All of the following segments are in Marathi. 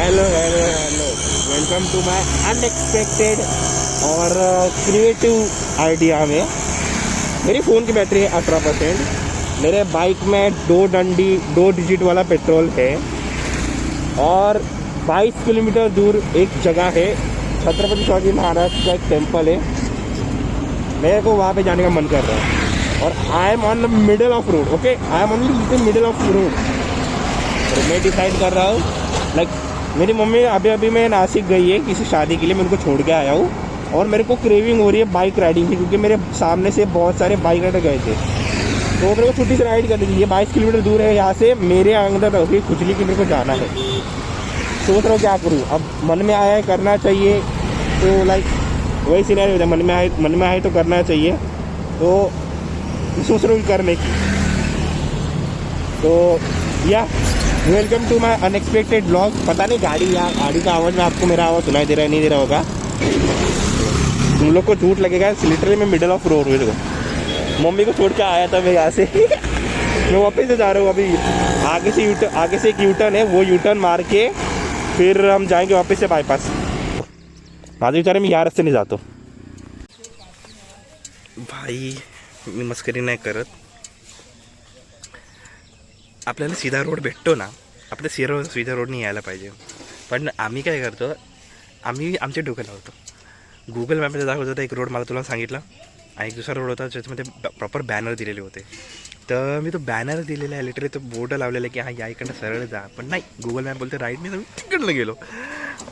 Hello hello hello, welcome to my unexpected और क्रिएटिव आइडिया में। मेरी फ़ोन की बैटरी है 18%। मेरे बाइक में 2 डिजिट वाला पेट्रोल है और 22 किलोमीटर दूर एक जगह है, छत्रपति शिवाजी महाराज का एक टेम्पल है। मेरे को वहाँ पे जाने का मन कर रहा है और I am on the middle of road. Okay, I am only in the middle of road. और मैं डिसाइड कर रहा हूँ, लाइक मेरी मम्मी अभी मैं नासिक गई है किसी शादी के लिए, मैं उनको छोड़ के आया हूँ और मेरे को क्रेविंग हो रही है बाइक राइडिंग की, क्योंकि मेरे सामने से बहुत सारे बाइक राइडर गए थे, तो मेरे को छुट्टी से राइड करनी थी। ये 22 किलोमीटर दूर है यहाँ से, मेरे अंदर होगी खुजली की मेरे को जाना है। सोच रहा हूँ क्या करूँ, अब मन में आया है करना चाहिए, तो लाइक वही सिनेरियो होता है, मन में आए तो करना चाहिए, तो सोच रहा हूँ करने की। तो या welcome to my unexpected blog. पता नहीं गाड़ी का आवाज़ में आपको मेरा आवाज़ सुनाई दे रहा है नहीं दे रहा होगा, तुम लोग को झूठ लगेगा। लिटरली मैं मिडल ऑफ रोड हुई, मम्मी को छोड़ के आया था मैं यहाँ से मैं वापस से जा रहा हूँ। अभी आगे से एक यूटर्न है, वो यूटर्न मार के फिर हम जाएंगे वापस से बाईपास। माझे विचार मी या रस्त्याने जातो। भाई मी मस्करी नाही करत, आपल्याला सीधा रोड भेटतो ना, आपल्या सीधा रोडनी यायला पाहिजे, पण आम्ही काय करतो, आम्ही आमचे डोकं लावतो। गुगल मॅपमध्ये दाखवत होता एक रोड, मला तुला सांगितलं, आणि एक दुसरा रोड होता ज्याच्यामध्ये प्रॉपर बॅनर दिलेले होते, तर मी तो बॅनर दिलेला आहे, लिटरली तो बोर्ड लावलेला आहे की हां या इकडनं सरळ जा, पण नाही, गुगल मॅप बोलते राईट, मी तिकडनं गेलो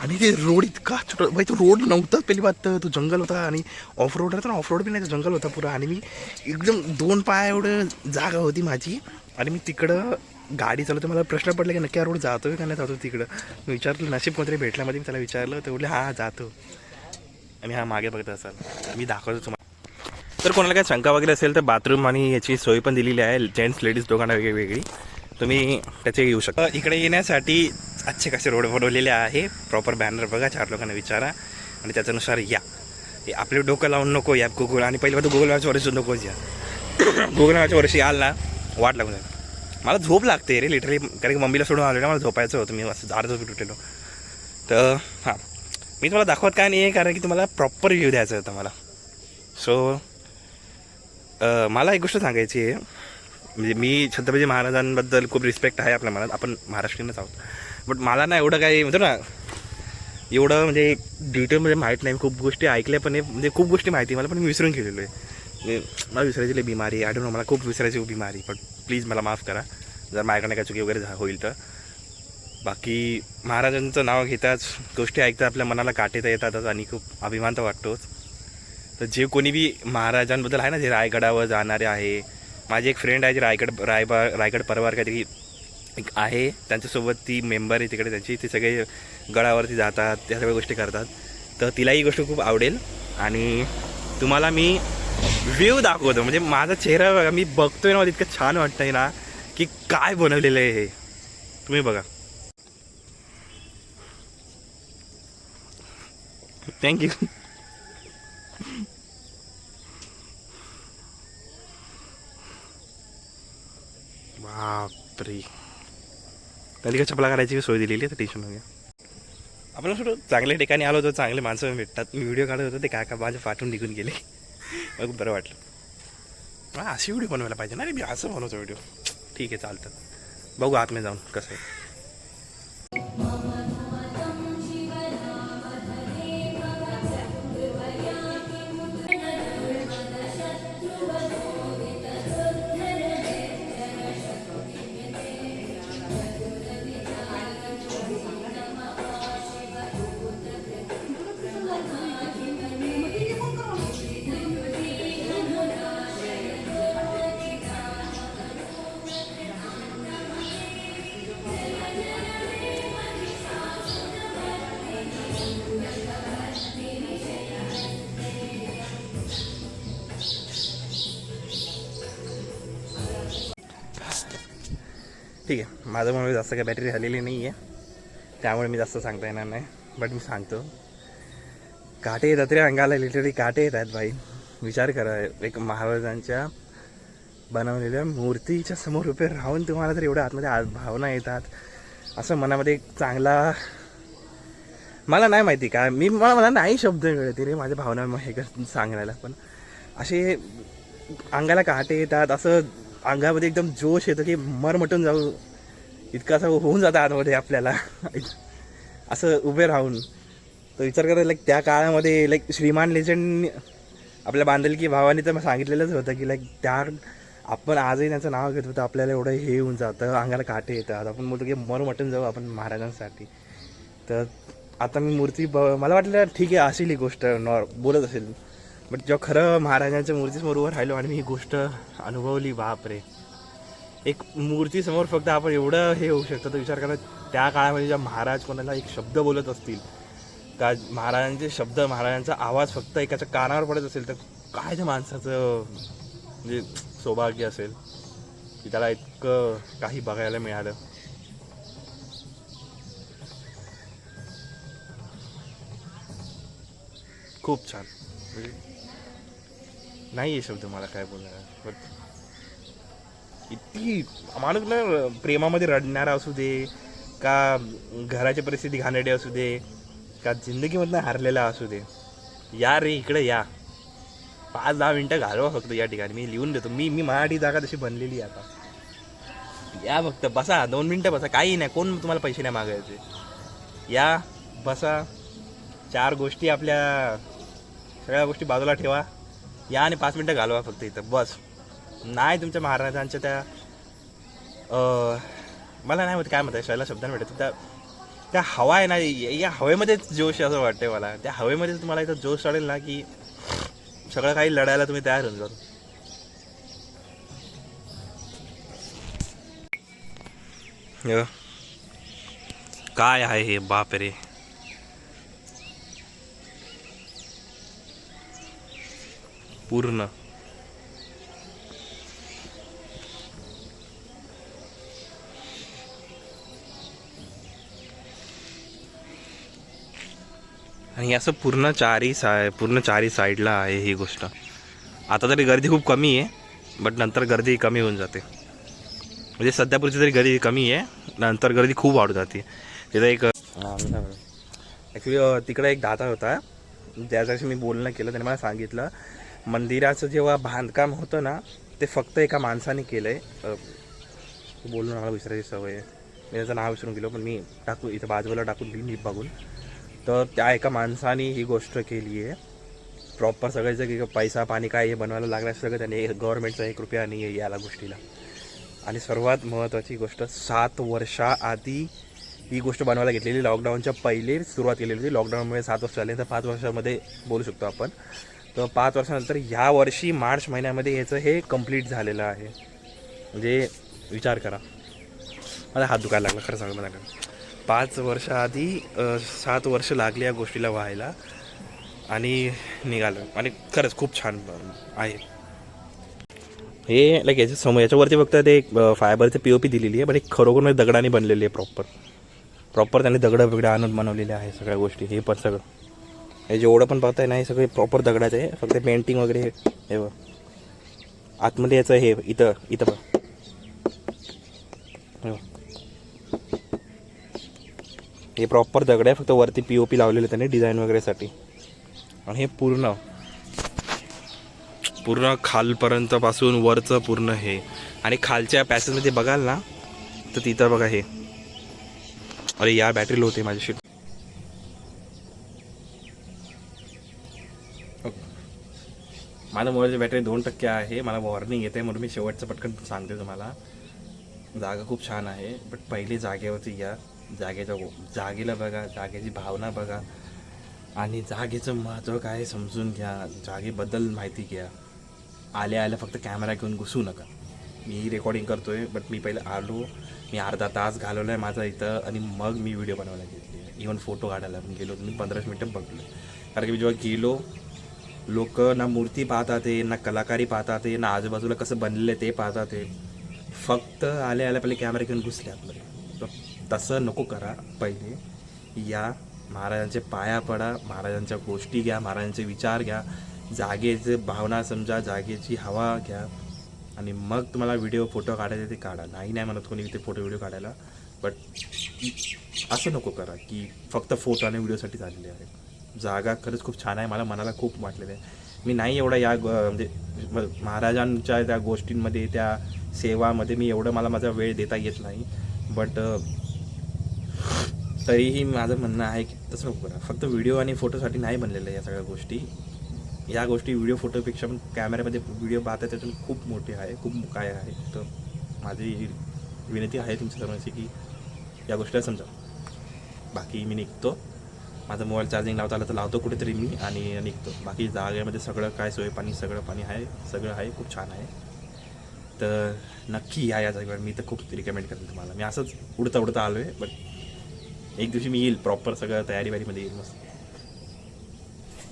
आणि ते रोड इतका छोटा, भाई तो रोड नव्हताच पहिली बात, तो जंगल होता आणि ऑफ रोड होता ना, ऑफ रोड बी नाही, तो जंगल होता पुरा, आणि मी एकदम 2 पाय एवढं जागा होती माझी, आणि मी तिकडं गाडी चालवतो, मला प्रश्न पडला की नक्की हा रोड जातो का नाही जातो तिकडं। मी विचारलं, नशीब कोणतरी भेटल्यामध्ये मी त्याला विचारलं, ते बोलले हां जातो, आणि हा मागे बघत असाल, मी दाखवतो तुम्हाला। तर कोणाला काय शंका वगैरे असेल तर बाथरूम आणि याची सोय पण दिलेली आहे, जेंट्स लेडीज दोघांना वेगळी, तुम्ही त्याचे येऊ शकता। इकडे येण्यासाठी अच्छे कसे रोड बनवलेले आहे, प्रॉपर बॅनर बघा, 4 लोकांना विचारा आणि त्याच्यानुसार या। आपले डोकं लावून नको या गुगल, आणि पहिली बात गुगल मॅपच्या वर्षी नकोच या गुगल मॅपच्या वर्षी याल ना वाट लागून जाईल। मला झोप लागते रे लिटरली, कारण की मम्मीला सोडून आलो ना, मला झोपायचं होतं, मी असं अर्ध झोपी उठलेलो। तर हां, मी तुम्हाला दाखवत काय नाही आहे, कारण की तुम्हाला प्रॉपर व्ह्यू द्यायचं होतं मला। सो मला एक गोष्ट सांगायची आहे, म्हणजे मी छत्रपती महाराजांबद्दल खूप रिस्पेक्ट आहे आपल्या मनात, आपण महाराष्ट्रीयनच आहोत, बट मला ना एवढं काही म्हणतो ना, एवढं म्हणजे डिटेलमध्ये माहीत नाही, खूप गोष्टी ऐकल्या पण आहे, म्हणजे खूप गोष्टी माहिती मला, पण मी विसरून गेलेलो आहे, मला विसरायची बिमारी, आय डोंट नो, मला खूप विसरायची बिमारी, पण प्लीज मला माफ करा जर माझ्याकडे काय चुकी वगैरे होईल तर। बाकी महाराजांचं नाव घेताच, गोष्टी ऐकता आपल्या मनाला काटे तर येतातच आणि खूप अभिमान तर वाटतोच। तर जे कोणी बी महाराजांबद्दल आहे ना, जे रायगडावर जाणारे आहे, माझी एक फ्रेंड आहे जी रायगड परिवार काहीतरी एक आहे, त्यांच्यासोबत ती मेंबर आहे तिकडे त्यांची, ते सगळे गडावरती जातात, त्या सगळ्या गोष्टी करतात, तर तिला ही गोष्ट खूप आवडेल। आणि तुम्हाला मी व्ह्यू दाखवतो, म्हणजे माझा चेहरा बघा, मी बघतोय ना, मला इतकं छान वाटतंय ना की काय बनवलेलं आहे हे, तुम्ही बघा। थँक्यू। बापरे, कधी का चपला करायची सोय दिलेली आहे, तर टेन्शन हो गया। आपण थोडं चांगल्या ठिकाणी आलो होतो, चांगले माणसं भेटतात, मी व्हिडिओ काढत होतो, ते काय माझ्या पाठवून निघून गेले, मला खूप बरं वाटलं। मला अशी व्हिडिओ बनवायला पाहिजे ना रे, मी असं बनवतो व्हिडिओ, ठीक आहे चालतं, बघू आतमध्ये जाऊन कसं आहे। ठीक आहे, माझं म्हणून जास्त काही बॅटरी झालेली नाही आहे, त्यामुळे मी जास्त सांगता येणार नाही, बट मी सांगतो, काटे येतात रे अंगाला, लिटरली काटे येत आहेत भाई। विचार करा, एक महाराजांच्या बनवलेल्या मूर्तीच्या समोर उभे राहून तुम्हाला तर एवढ्या आतमध्ये भावना येतात, असं मनामध्ये एक चांगला मला नाही माहिती काय मला नाही शब्द मिळते रे माझ्या भावना हे सांगायला. पण असे अंगाला काटे येतात, असं अंगामध्ये एकदम जोश येतो की मरमटून जाऊ इतकं असं होऊन जातं आतमध्ये आपल्याला असं उभे राहून. तर विचार करा लाईक त्या काळामध्ये लाईक श्रीमान लेजंड आपल्या बांधलकी भावाने तर सांगितलेलंच होतं की लाईक त्या आपण आजही त्यांचं नाव घेतो तर आपल्याला एवढं हे होऊन जातं, अंगाला काटे येतात, आपण बोलतो की मटून जाऊ आपण महाराजांसाठी. तर आता मी मूर्ती मला वाटलं ठीक आहे असेल ही गोष्ट बोलत असेल, बट जेव्हा खरं महाराजांच्या मूर्तीसमोर उभं राहिलो आणि मी ही गोष्ट अनुभवली, बापरे. एक मूर्तीसमोर फक्त आपण एवढं हे होऊ शकतं. तर विचार करा त्या काळामध्ये जेव्हा महाराज कोणाला एक शब्द बोलत असतील का, महाराजांचे शब्द महाराजांचा आवाज फक्त एकाच्या कानावर पडत असेल तर काय त्या माणसाचं म्हणजे सौभाग्य असेल की त्याला इतकं काही बघायला मिळालं. खूप छान. म्हणजे नाही आहे शब्द मला काय बोलणार. बट इतकी माणूस ना प्रेमामध्ये रडणारा असू दे का घराची परिस्थिती घाणेरडी असू दे का जिंदगीमधनं हारलेला असू दे, या रे इकडे या, 5-10 मिनटं घालवा फक्त या ठिकाणी. मी लिहून देतो. मी मराठी जागा तशी बनलेली आहे आता. या फक्त बसा, 2 मिनटं बसा, काही नाही, कोण तुम्हाला पैसे नाही मागायचे. या बसा, 4 गोष्टी आपल्या सगळ्या गोष्टी बाजूला ठेवा, या आणि 5 मिनटं घालवा फक्त इथं बस. नाही तुमच्या महाराजांच्या त्या मला नाही माहिती काय म्हणतात शैला शब्दांना भेटत त्या हवा आहे ना, या हवेमध्येच जोश असं वाटतंय मला. त्या हवेमध्येच तुम्हाला इथं जोश चढेल ना की सगळं काही लढायला तुम्ही तयार होऊन जाल. काय आहे हे, बाप रे. पूर्ण आणि असं पूर्ण चारी साईडला आहे ही गोष्ट. आता तरी गर्दी खूप कमी आहे, बट नंतर गर्दी कमी होऊन जाते. म्हणजे सध्यापुरची तरी गर्दी कमी आहे, नंतर गर्दी खूप वाढून जाते. तिथं एक ॲक्च्युली तिकडे एक दादा होता ज्याच्याशी मी बोलणं केलं. त्याने मला सांगितलं मंदिराचं जेव्हा बांधकाम होतं ना ते फक्त एका माणसाने केलं आहे. बोलून मला विसरायची सवय आहे, मी त्याचं नाव विसरून गेलो, पण मी टाकू इथं बाजूला टाकून दिली मी बघून. तर त्या एका माणसाने ही गोष्ट केली आहे प्रॉपर. सगळ्याचं की पैसा पाणी काय हे बनवायला लागलं सगळं त्याने, गव्हर्नमेंटचा 1 रुपया नाही आहे याला गोष्टीला. आणि सर्वात महत्त्वाची गोष्ट 7 वर्षाआधी ही गोष्ट बनवायला घेतलेली. लॉकडाऊनच्या पहिले सुरुवात केलेली होती. लॉकडाऊनमुळे 7 वर्ष झाले, तर 5 वर्षामध्ये बोलू शकतो आपण. तर 5 वर्षानंतर ह्या वर्षी मार्च महिन्यामध्ये याचं हे कंप्लीट झालेलं आहे. म्हणजे विचार करा, मला हात दुखायला लागला खरं सांगू मला. 5 वर्षाआधी 7 वर्ष लागली या गोष्टीला व्हायला आणि निघालं. आणि खरंच खूप छान आहे हे. लाईक याच्यावरती फक्त ते फायबरचं POP दिलेली आहे, पण एक खरोखर दगडाने बनलेली आहे. प्रॉपर त्याने दगडं वेगळ्या आणून बनवलेले आहे सगळ्या गोष्टी. हे पण सगळं हे जेवढं पण पाहताय ना हे सगळे प्रॉपर दगडाचे आहे. फक्त पेंटिंग वगैरे हे बघ आतमध्ये याचं हे इथं बघ हे प्रॉपर दगड आहे. फक्त वरती POP लावलेलं त्याने डिझाईन वगैरेसाठी. आणि हे पूर्ण खालपर्यंत पासून वरचं पूर्ण हे. आणि खालच्या पॅसेजमध्ये बघाल ना तर तिथं बघा हे. अरे यार बॅटरी लो होते माझी शीट. माझ्या मोबाईलची बॅटरी 2% आहे. मला वॉर्निंग येते म्हणून मी शेवटचं पटकन सांगते तुम्हाला. जागा खूप छान आहे, बट पहिली जागेवरती या. जागेला बघा, जागेची भावना बघा आणि जागेचं महत्त्व काय समजून घ्या. जागेबद्दल माहिती घ्या. आल्या फक्त कॅमेरा घेऊन घुसू नका. मी रेकॉर्डिंग करतो आहे, बट मी पहिले आलो, मी अर्धा तास घालवला आहे माझा इथं आणि मग मी व्हिडिओ बनवायला घेतली. इव्हन फोटो काढायला पण गेलो, मी 15 मिनटं बघलो. कारण की मी जेव्हा गेलो लोक ना मूर्ती पाहतात आहे, ना कलाकारी पाहतात आहे, ना आजूबाजूला कसं बनलेलं आहे ते पाहतात आहे. फक्त आल्या पहिले कॅमेरा घेऊन घुसले आतमध्ये. तर तसं नको करा. पहिले या, महाराजांचे पाया पडा, महाराजांच्या गोष्टी घ्या, महाराजांचे विचार घ्या, जागेचे भावना समजा, जागेची हवा घ्या आणि मग तुम्हाला व्हिडिओ फोटो काढायचे ते काढा. नाही म्हणत कोणी इथे फोटो व्हिडिओ काढायला, बट असं नको करा की फक्त फोटो आणि व्हिडिओसाठी झालेले आहे. जागा खरंच खूप छान आहे, मला मनाला खूप वाटलेलं आहे. मी नाही एवढा म्हणजे महाराजांच्या त्या गोष्टींमध्ये, त्या सेवामध्ये मी एवढं मला माझा वेळ देता येत नाही. बट तरीही माझं म्हणणं आहे की तसं नको करा. फक्त व्हिडिओ आणि फोटोसाठी नाही बनलेलं आहे या सगळ्या गोष्टी. या गोष्टी व्हिडिओ फोटोपेक्षा पण कॅमेऱ्यामध्ये व्हिडिओ पाहता त्यातून खूप मोठी आहे, खूप काय आहे. तर माझी विनंती आहे तुमच्या सर्वांची की या गोष्टीला समजा. बाकी मी निघतो. माझा मोबाईल चार्जिंग लावता आला तर लावतो कुठेतरी मी आणि निघतो. बाकी जागेमध्ये सगळं काय सोय पाणी, सगळं पाणी आहे, सगळं आहे, खूप छान आहे. तर नक्की या जागेवर. मी तर खूप रिकमेंड करेन तुम्हाला. मी असंच उडता उडता आलो आहे, बट एक दिवशी मी येईल, प्रॉपर सगळं तयारीवारीमध्ये येईल मस्त.